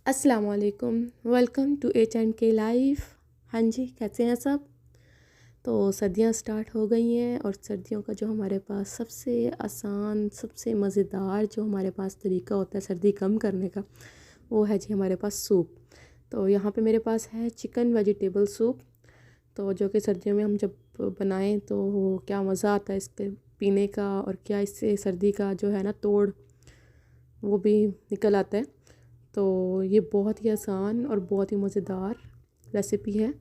अस्सलाम वालेकुम। Welcome to H&K life. हाँ जी, कैसे हैं सब? तो सर्दियाँ स्टार्ट हो गई हैं और सर्दियों का जो हमारे पास सबसे आसान, सबसे मज़ेदार जो हमारे पास तरीका होता है सर्दी कम करने का, वो है जी हमारे पास सूप। तो यहाँ पे मेरे पास है चिकन वेजिटेबल सूप। तो जो कि सर्दियों में हम जब बनाएं तो क्या मज़ा आता है इसके पीने का, और क्या इससे सर्दी का जो है ना तोड़ वो भी निकल आता है। तो ये बहुत ही आसान और बहुत ही मज़ेदार रेसिपी है।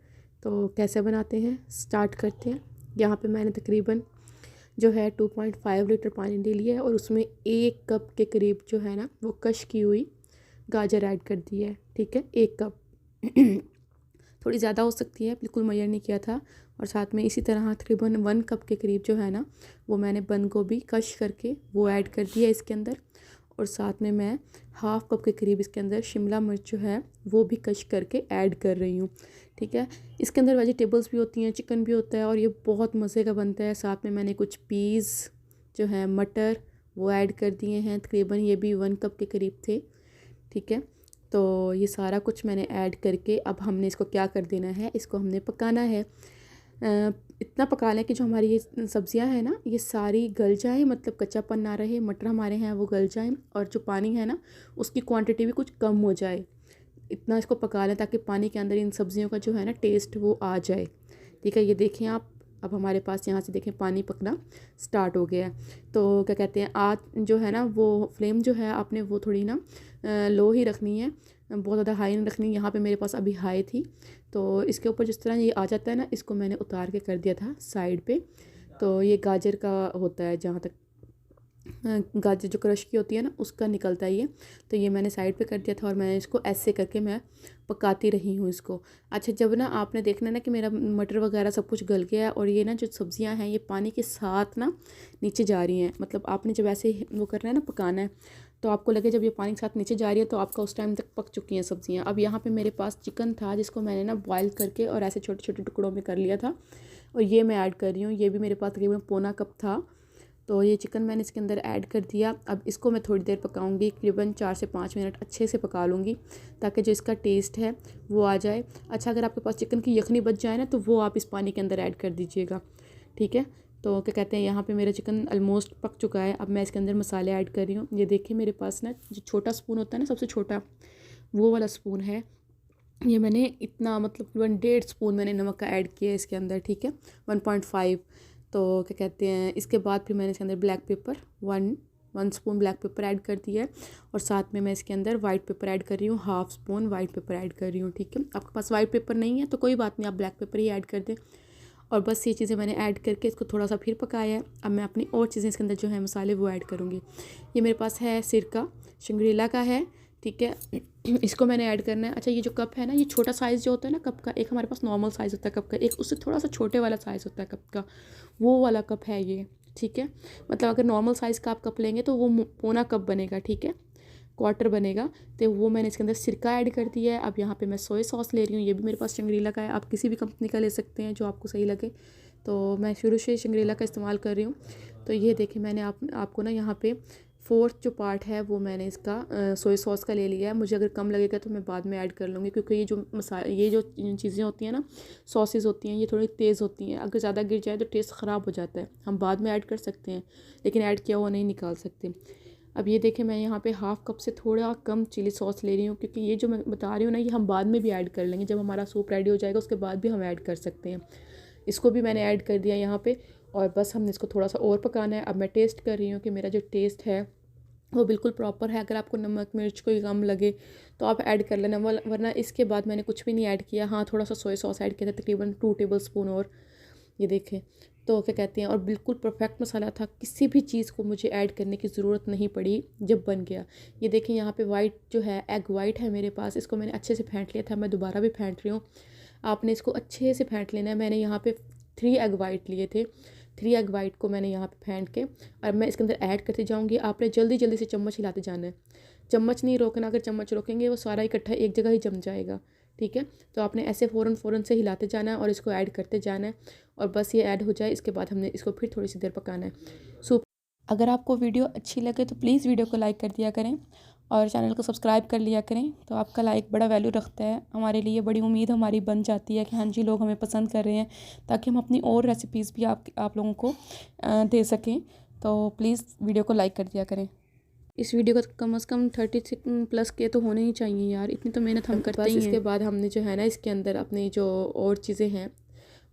तो कैसे बनाते हैं स्टार्ट करते हैं। यहाँ पे मैंने तकरीबन जो है 2.5 लीटर पानी ले लिया है और उसमें 1 कप के करीब जो है ना वो कश की हुई गाजर ऐड कर दी है। ठीक है, 1 कप थोड़ी ज़्यादा हो सकती है, बिल्कुल मेजर नहीं किया था। और साथ में इसी तरह तकरीबन 1 कप के करीब जो है ना वो मैंने बंद गोभी कश करके वो ऐड कर दिया इसके अंदर। और साथ में मैं 1/2 कप के करीब इसके अंदर शिमला मिर्च जो है वो भी कश करके ऐड कर रही हूँ। ठीक है, इसके अंदर वेजिटेबल्स भी होती हैं, चिकन भी होता है और ये बहुत मज़े का बनता है। साथ में मैंने कुछ पीस जो है मटर वो ऐड कर दिए हैं, तकरीबन ये भी 1 कप के करीब थे। ठीक है, तो ये सारा कुछ मैंने ऐड करके अब हमने इसको क्या कर देना है, इसको हमने पकाना है। इतना पका लें कि जो हमारी ये सब्ज़ियाँ हैं ना ये सारी गल जाए, मतलब कच्चापन ना रहे, मटर हमारे हैं वो गल जाएं और जो पानी है ना उसकी क्वांटिटी भी कुछ कम हो जाए। इतना इसको पका लें ताकि पानी के अंदर इन सब्ज़ियों का जो है ना टेस्ट वो आ जाए। ठीक है, ये देखें आप, अब हमारे पास यहाँ से देखें पानी पकना स्टार्ट हो गया है। तो क्या कहते हैं, आज जो है ना वो फ्लेम जो है आपने वो थोड़ी ना लो ही रखनी है, बहुत ज़्यादा हाई नहीं रखनी। यहाँ पे मेरे पास अभी हाई थी। तो इसके ऊपर जिस तरह ये आ जाता है ना इसको मैंने उतार के कर दिया था साइड पे। तो ये गाजर का होता है, जहाँ तक गाजर जो क्रश की होती है ना उसका निकलता है ये। तो ये मैंने साइड पे कर दिया था और मैं इसको ऐसे करके मैं पकाती रही हूँ इसको। अच्छा, जब ना आपने देखना ना कि मेरा मटर वगैरह सब कुछ गल गया है और ये ना जो सब्ज़ियाँ हैं ये पानी के साथ ना नीचे जा रही हैं, मतलब आपने जब ऐसे वो करना है ना पकाना है तो आपको लगे जब ये पानी के साथ नीचे जा रही है तो आपका उस टाइम तक पक चुकी हैं सब्ज़ियाँ। अब यहाँ पर मेरे पास चिकन था जिसको मैंने ना बॉयल करके और ऐसे छोटे छोटे टुकड़ों में कर लिया था और ये मैं ऐड कर रही हूँ। ये भी मेरे पास तकरीबन पौना कप था। तो ये चिकन मैंने इसके अंदर ऐड कर दिया। अब इसको मैं थोड़ी देर पकाऊंगी, तकरीबन 4 से 5 मिनट अच्छे से पका लूँगी ताकि जो इसका टेस्ट है वो आ जाए। अच्छा, अगर आपके पास चिकन की यखनी बच जाए ना तो वो आप इस पानी के अंदर ऐड कर दीजिएगा। ठीक है, तो क्या कहते हैं, यहाँ पे मेरा चिकन ऑलमोस्ट पक चुका है। अब मैं इसके अंदर मसाले ऐड कर रही हूँ। ये देखिए मेरे पास ना जो छोटा स्पून होता है ना सबसे छोटा, वो वाला स्पून है। ये मैंने इतना मतलब 1.5 स्पून मैंने नमक का ऐड किया है इसके अंदर। ठीक है, 1.5। तो क्या कहते हैं, इसके बाद फिर मैंने इसके अंदर black pepper one spoon black pepper add कर दिया है और साथ में मैं इसके अंदर वाइट पेपर ऐड कर रही हूँ, 1/2 स्पून वाइट पेपर ऐड कर रही हूँ। ठीक है, आपके पास वाइट पेपर नहीं है तो कोई बात नहीं, आप ब्लैक पेपर ही ऐड कर दें। और बस ये चीज़ें मैंने ऐड करके इसको थोड़ा सा फिर पकाया है। अब मैं अपनी और चीज़ें इसके अंदर जो है मसाले वो ऐड करूँगी। ये मेरे पास है सिरका, शंग्रीला का है। ठीक है, इसको मैंने ऐड करना है। अच्छा, ये जो कप है ना ये छोटा साइज़ जो होता है ना कप का, एक हमारे पास नॉर्मल साइज़ होता है कप का, एक उससे थोड़ा सा छोटे वाला साइज़ होता है कप का, वो वाला कप है ये। ठीक है, मतलब अगर नॉर्मल साइज़ का आप कप लेंगे तो वो पौना कप बनेगा। ठीक है, क्वार्टर बनेगा। तो वो मैंने इसके अंदर सिरका ऐड कर दिया है। अब यहाँ पे मैं सोया सॉस ले रही हूँ, ये भी मेरे पास शंग्रीला का है, आप किसी भी कंपनी का ले सकते हैं जो आपको सही लगे। तो मैं शुरू से शंग्रीला का इस्तेमाल कर रही हूँ। तो ये देखिए मैंने आपको ना यहाँ पे 4th जो पार्ट है वो मैंने इसका सोया सॉस का ले लिया है। मुझे अगर कम लगेगा तो मैं बाद में ऐड कर लूँगी, क्योंकि ये जो चीज़ें होती हैं ना, सॉसेस होती हैं, ये थोड़ी तेज़ होती हैं। अगर ज़्यादा गिर जाए तो टेस्ट ख़राब हो जाता है। हम बाद में ऐड कर सकते हैं लेकिन ऐड किया हुआ नहीं निकाल सकते। अब ये देखें मैं यहाँ पे 1/2 कप से थोड़ा कम चिली सॉस ले रही हूँ, क्योंकि ये जो मैं बता रही हूँ ना ये हम बाद में भी ऐड कर लेंगे, जब हमारा सूप रेडी हो जाएगा उसके बाद भी हम ऐड कर सकते हैं। इसको भी मैंने ऐड कर दिया यहाँ पे और बस हमने इसको थोड़ा सा और पकाना है। अब मैं टेस्ट कर रही हूँ कि मेरा जो टेस्ट है वो बिल्कुल प्रॉपर है। अगर आपको नमक मिर्च कोई कम लगे तो आप ऐड कर लेना, वरना इसके बाद मैंने कुछ भी नहीं ऐड किया। हाँ, थोड़ा सा सोया सॉस ऐड किया था, तकरीबन 2 टेबल स्पून। और ये देखें, तो क्या कहते हैं, और बिल्कुल परफेक्ट मसाला था, किसी भी चीज़ को मुझे ऐड करने की ज़रूरत नहीं पड़ी जब बन गया। ये देखें यहाँ पे वाइट जो है एग वाइट है मेरे पास, इसको मैंने अच्छे से फेंट लिया था, मैं दोबारा भी फेंट रही हूँ। आपने इसको अच्छे से फेंट लेना है। मैंने यहाँ पे 3 एग वाइट लिए थे, 3 एग वाइट को मैंने यहाँ पे फेंट के और मैं इसके अंदर ऐड करती जाऊँगी। आपने जल्दी जल्दी से चम्मच हिलाते जाना है, चम्मच नहीं रोकना, अगर चम्मच रोकेंगे वो सारा इकट्ठा एक जगह ही जम जाएगा। ठीक है, तो आपने ऐसे फ़ौरन से हिलाते जाना है और इसको ऐड करते जाना है और बस ये ऐड हो जाए इसके बाद हमने इसको फिर थोड़ी सी देर पकाना है। सूप, अगर आपको वीडियो अच्छी लगे तो प्लीज़ वीडियो को लाइक कर दिया करें और चैनल को सब्सक्राइब कर लिया करें। तो आपका लाइक बड़ा वैल्यू रखता है हमारे लिए, बड़ी उम्मीद हमारी बन जाती है कि हाँ जी लोग हमें पसंद कर रहे हैं, ताकि हम अपनी और रेसिपीज़ भी आप लोगों को दे सकें। तो प्लीज़ वीडियो को लाइक कर दिया करें। इस वीडियो को कम से कम 36+ के तो होने ही चाहिए यार, इतनी तो मेहनत हम करते ही हैं। इसके बाद हमने जो है ना इसके अंदर अपनी जो और चीज़ें हैं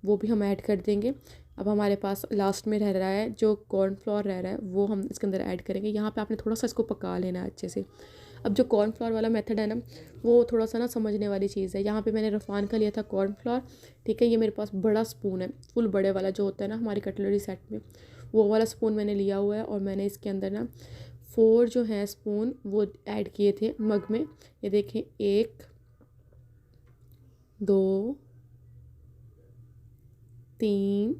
वो भी हम ऐड कर देंगे। अब हमारे पास लास्ट में रह रहा है जो कॉर्नफ्लोर रह रहा है, वो हम इसके अंदर ऐड करेंगे। यहाँ पे आपने थोड़ा सा इसको पका लेना है अच्छे से। अब जो कॉर्नफ्लोर वाला मेथड है ना, वो थोड़ा सा ना समझने वाली चीज़ है। यहाँ पे मैंने रफ़ान का लिया था कॉर्नफ्लोर, ठीक है। ये मेरे पास बड़ा स्पून है, फुल बड़े वाला जो होता है ना हमारी कटलरी सेट में, वो वाला स्पून मैंने लिया हुआ है। और मैंने इसके अंदर ना 4 जो है स्पून वो ऐड किए थे मग में। ये देखें, 1 2 3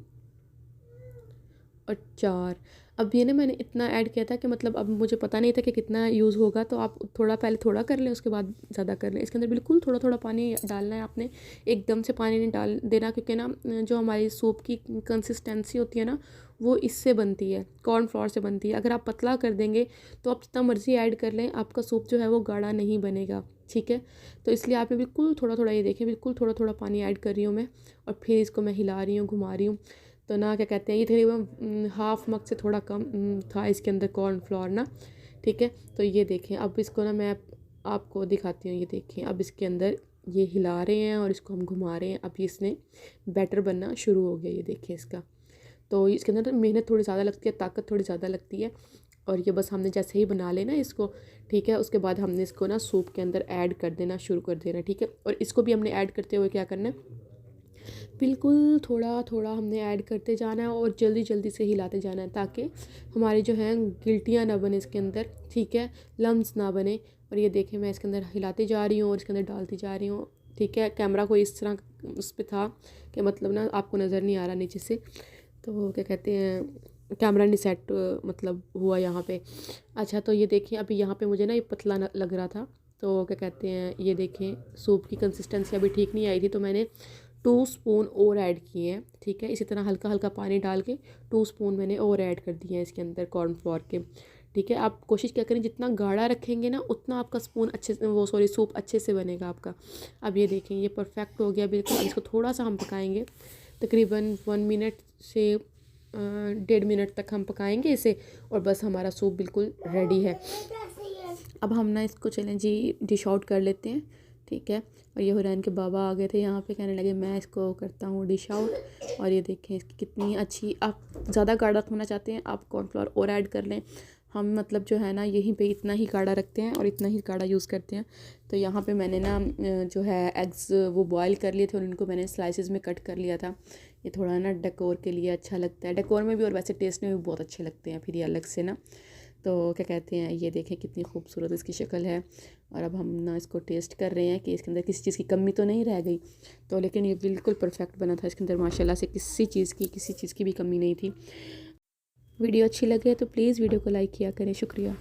और 4। अब ये ना मैंने इतना ऐड किया था कि मतलब अब मुझे पता नहीं था कि कितना यूज़ होगा, तो आप थोड़ा पहले थोड़ा कर लें, उसके बाद ज़्यादा कर लें। इसके अंदर बिल्कुल थोड़ा थोड़ा पानी डालना है आपने, एकदम से पानी नहीं डाल देना, क्योंकि ना जो हमारी सूप की कंसिस्टेंसी होती है ना वो इससे बनती है, कॉर्नफ्लोर से बनती है। अगर आप पतला कर देंगे तो आप जितना मर्ज़ी ऐड कर लें, आपका सूप जो है वो गाढ़ा नहीं बनेगा, ठीक है। तो इसलिए आपने बिल्कुल थोड़ा थोड़ा, ये देखें बिल्कुल थोड़ा थोड़ा पानी ऐड कर रही हूँ मैं, और फिर इसको मैं हिला रही हूँ, घुमा रही हूँ। तो ना क्या कहते हैं, ये तकरीबन हाफ मग से थोड़ा कम था इसके अंदर कॉर्नफ्लोर ना, ठीक है। तो ये देखें, अब इसको ना मैं आपको दिखाती हूँ। ये देखें, अब इसके अंदर ये हिला रहे हैं और इसको हम घुमा रहे हैं। अब इसने बैटर बनना शुरू हो गया, ये देखिए इसका। तो इसके अंदर मेहनत थोड़ी ज़्यादा लगती है, ताकत थोड़ी ज़्यादा लगती है। और ये बस हमने जैसे ही बना लेना इसको, ठीक है, उसके बाद हमने इसको ना सूप के अंदर ऐड कर देना शुरू कर देना, ठीक है। और इसको भी हमने ऐड करते हुए क्या करना है, बिल्कुल थोड़ा थोड़ा हमने ऐड करते जाना है और जल्दी जल्दी से हिलाते जाना है, ताकि हमारी जो है गिल्टियाँ ना बने इसके अंदर, ठीक है, लम्स ना बने। और ये देखें, मैं इसके अंदर हिलाती जा रही हूँ और इसके अंदर डालती जा रही हूँ, ठीक है। कैमरा को इस तरह उस पर था कि मतलब ना आपको नज़र नहीं आ रहा नीचे से, तो क्या कहते हैं, कैमरा नहीं सेट मतलब हुआ यहाँ पे। अच्छा, तो ये देखिए, अभी यहाँ पे मुझे ना ये पतला लग रहा था, तो क्या कहते हैं, ये देखें सूप की कंसिस्टेंसी अभी ठीक नहीं आई थी, तो मैंने 2 स्पून और ऐड किए हैं, ठीक है। इसी तरह हल्का हल्का पानी डाल के 2 स्पून मैंने और ऐड कर दिए हैं इसके अंदर कॉर्नफ्लोर के, ठीक है। आप कोशिश क्या करें, जितना गाढ़ा रखेंगे ना उतना आपका स्पून अच्छे से वो सॉरी सूप अच्छे से बनेगा आपका। अब ये देखें, ये परफेक्ट हो गया बिल्कुल। अब इसको थोड़ा सा हम पकाएंगे, तकरीबन 1 मिनट से 1.5 मिनट तक हम पकाएंगे इसे, और बस हमारा सूप बिल्कुल रेडी है। अब हम ना इसको चलें जी डिश आउट कर लेते हैं, ठीक है। और ये हुरैन के बाबा आ गए थे यहाँ पे, कहने लगे मैं इसको करता हूँ डिश आउट। और ये देखें इसकी कितनी अच्छी, आप ज़्यादा गाढ़ा होना चाहते हैं आप कॉर्नफ्लोर और ऐड कर लें। हम मतलब जो है ना यहीं पे इतना ही गाढ़ा रखते हैं और इतना ही गाढ़ा यूज़ करते हैं। तो यहाँ पे मैंने ना जो है एग्स वो बॉयल कर लिए थे और इनको मैंने स्लाइसेस में कट कर लिया था। ये थोड़ा ना डेकोर के लिए अच्छा लगता है, डेकोर में भी और वैसे टेस्ट में भी बहुत अच्छे लगते हैं फिर ये अलग से ना। तो क्या कहते हैं, ये देखें कितनी खूबसूरत इसकी शक्ल है। और अब हम ना इसको टेस्ट कर रहे हैं कि इसके अंदर किसी चीज़ की कमी तो नहीं रह गई। तो लेकिन ये बिल्कुल परफेक्ट बना था, इसके अंदर माशाल्लाह से किसी चीज़ की भी कमी नहीं थी। वीडियो अच्छी लगे तो प्लीज़ वीडियो को लाइक किया करें, शुक्रिया।